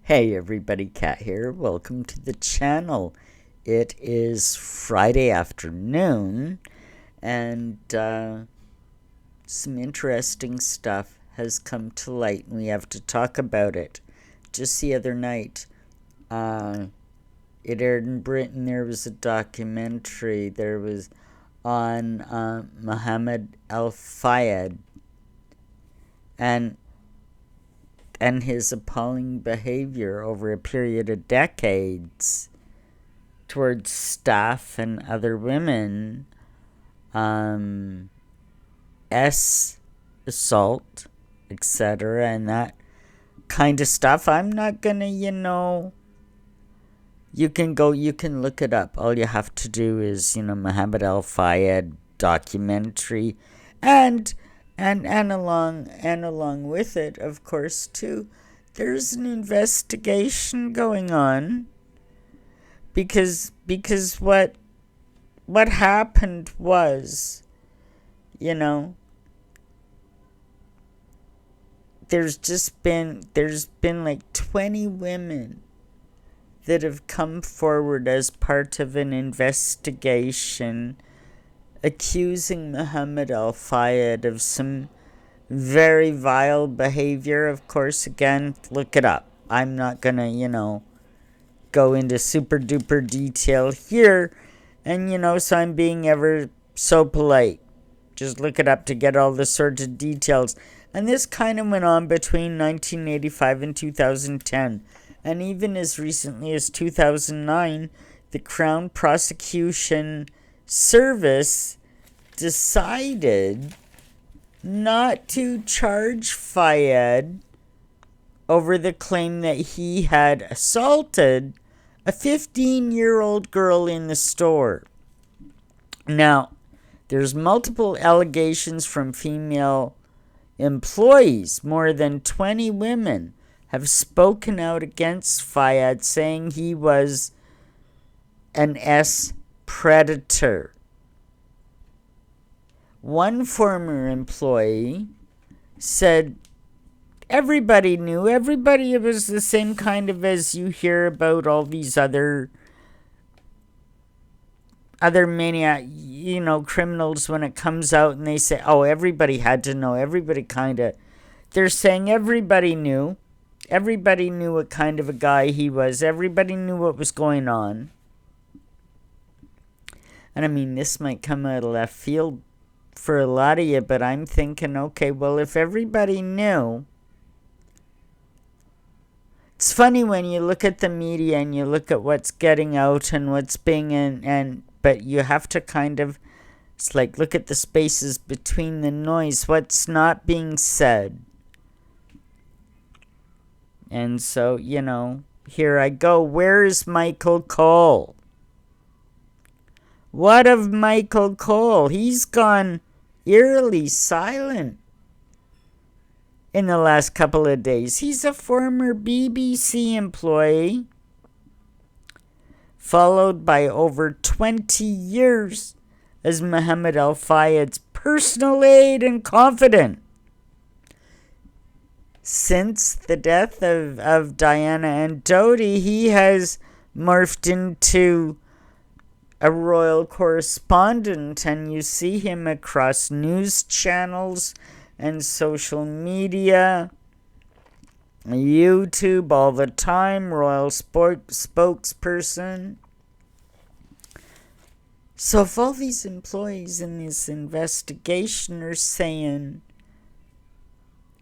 Hey everybody, Kat here. Welcome to the channel. It is Friday afternoon, and some interesting stuff has come to light, and we have to talk about it. Just the other night, it aired in Britain. There was a documentary. There was on MOHAMED FAYED, and his appalling behavior over a period of decades towards staff and other women, assault, etc., and that kind of stuff. I'm not gonna, you can look it up. All you have to do is, Mohammed Al Fayed documentary, and along with it, of course, too, there's an investigation going on because what happened was, there's been like 20 women that have come forward as part of an investigation accusing Mohammed Al Fayed of some very vile behavior. Of course, again, look it up. I'm not gonna, go into super duper detail here, and so I'm being ever so polite. Just look it up to get all the sort of details. And this kind of went on between 1985 and 2010, and even as recently as 2009, the Crown Prosecution Service decided not to charge Fayed over the claim that he had assaulted a 15-year-old girl in the store. Now, there's multiple allegations from female employees. More than 20 women have spoken out against Fayed, saying he was an predator. One former employee said everybody knew. Everybody, it was the same kind of as you hear about all these other maniac, criminals when it comes out and they say, oh, everybody had to know. Everybody they're saying everybody knew. Everybody knew what kind of a guy he was. Everybody knew what was going on. And I mean, this might come out of left field for a lot of you, but I'm thinking, okay, well, if everybody knew, it's funny when you look at the media and you look at what's getting out and what's being but you have to it's like, look at the spaces between the noise, what's not being said. And so, here I go. Where is Michael Cole? What of Michael Cole? He's gone eerily silent in the last couple of days. He's a former BBC employee, followed by over 20 years as Mohammed Al Fayed's personal aide and confidant. Since the death of Diana and Dodi, he has morphed into a royal correspondent, and you see him across news channels and social media, YouTube all the time, royal spokesperson. So if all these employees in this investigation are saying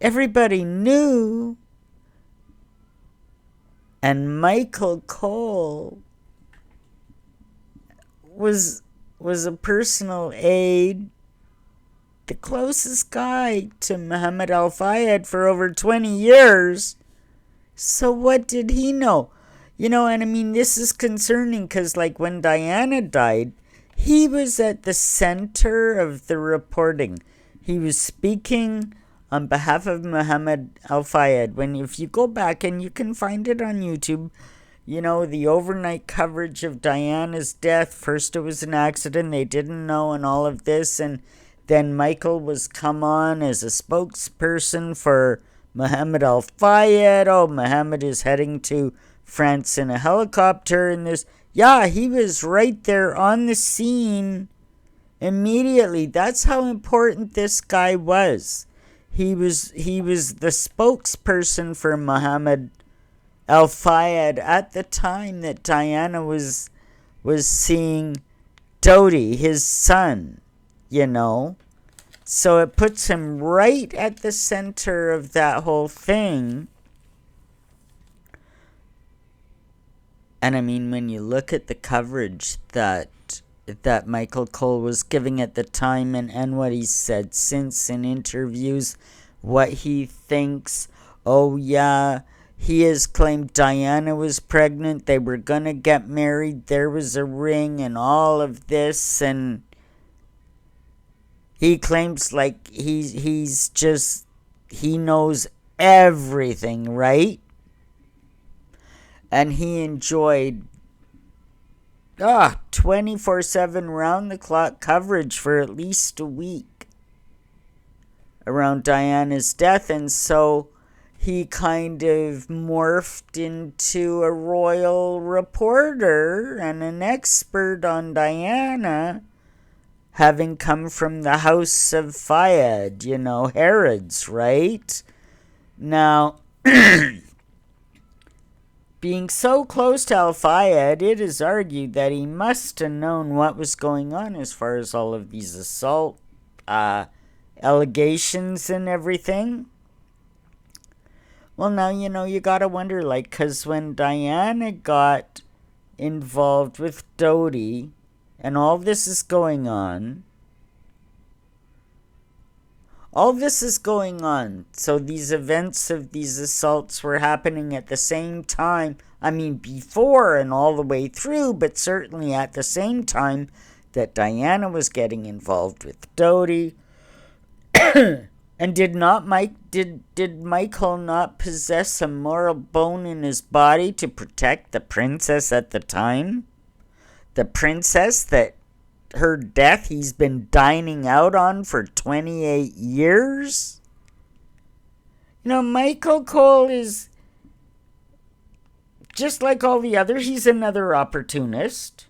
everybody knew, and Michael Cole was a personal aide, the closest guy to Mohammed Al Fayed for over 20 years. So what did he know? And I mean, this is concerning because, like, when Diana died, he was at the center of the reporting. He was speaking on behalf of Mohammed Al Fayed. If you go back, and you can find it on YouTube, the overnight coverage of Diana's death. First it was an accident, they didn't know, and all of this, and then Michael was come on as a spokesperson for Mohammed Al-Fayed. Oh, Mohammed is heading to France in a helicopter. And there's, yeah, he was right there on the scene immediately. That's how important this guy was. He was the spokesperson for Mohammed Al-Fayed at the time that Diana was seeing Dodi, his son, you know. So it puts him right at the center of that whole thing. And I mean, when you look at the coverage that Michael Cole was giving at the time, and what he's said since in interviews, what he thinks, oh yeah, he has claimed Diana was pregnant, they were gonna get married, there was a ring and all of this, and he claims like he's just, he knows everything, right? And he enjoyed 24/7 round-the-clock coverage for at least a week around Diana's death. And so he kind of morphed into a royal reporter and an expert on Diana, having come from the house of Fayed, you know, Herod's, right? Now, being so close to Al-Fayed, it is argued that he must have known what was going on as far as all of these assault allegations and everything. Well, now, you know, you gotta wonder, like, because when Diana got involved with Dodi and all this is going on, so these events of these assaults were happening at the same time. I mean, before and all the way through, but certainly at the same time that Diana was getting involved with Dodi. And did Michael not possess a moral bone in his body to protect the princess at the time? The princess that her death he's been dining out on for 28 years? You know, Michael Cole is just like all the others. He's another opportunist.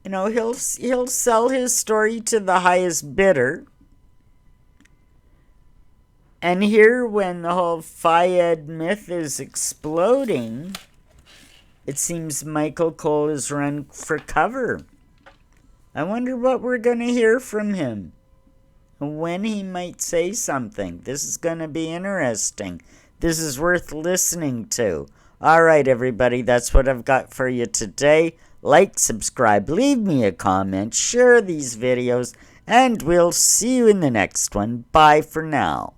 You know, he'll sell his story to the highest bidder. And here, when the whole Fayed myth is exploding, it seems Michael Cole is run for cover. I wonder what we're going to hear from him. When he might say something. This is going to be interesting. This is worth listening to. All right, everybody, that's what I've got for you today. Like, subscribe, leave me a comment, share these videos, and we'll see you in the next one. Bye for now.